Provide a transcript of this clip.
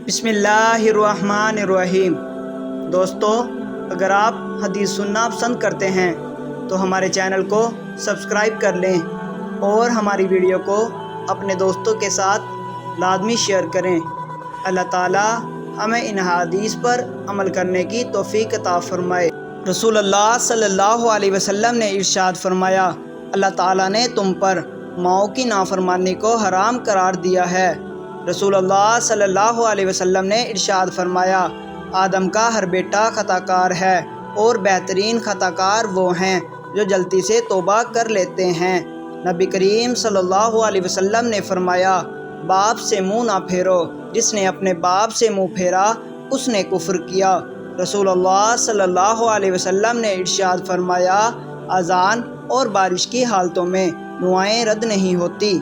बिस्मिल्लाहिर्रहमानिर्रहीम। दोस्तों, अगर आप हदीस सुनना पसंद करते हैं तो हमारे चैनल को सब्सक्राइब कर लें और हमारी वीडियो को अपने दोस्तों के साथ लाजमी शेयर करें। अल्लाह ताला हमें इन हदीस पर अमल करने की तौफीक अता फरमाए। रसूलुल्लाह सल्लल्लाहु अलैहि वसल्लम ने इरशाद फरमाया, अल्लाह ताला ने तुम पर माओ की नाफरमानी को हराम करार दिया है। रसूलुल्लाह सल्लल्लाहु अलैहि वसल्लम ने इरशाद फरमाया, आदम का हर बेटा खताकार है और बेहतरीन खताकार वो हैं जो जल्दी से तौबा कर लेते हैं। नबी करीम सल्लल्लाहु अलैहि वसल्लम ने फरमाया, बाप से मुंह ना फेरो, जिसने अपने बाप से मुंह फेरा उसने कुफ्र किया। रसूलुल्लाह सल्लल्लाहु अलैहि वसल्लम ने इरशाद फरमाया, अज़ान और बारिश की हालतों में दुआएं रद्द नहीं होती।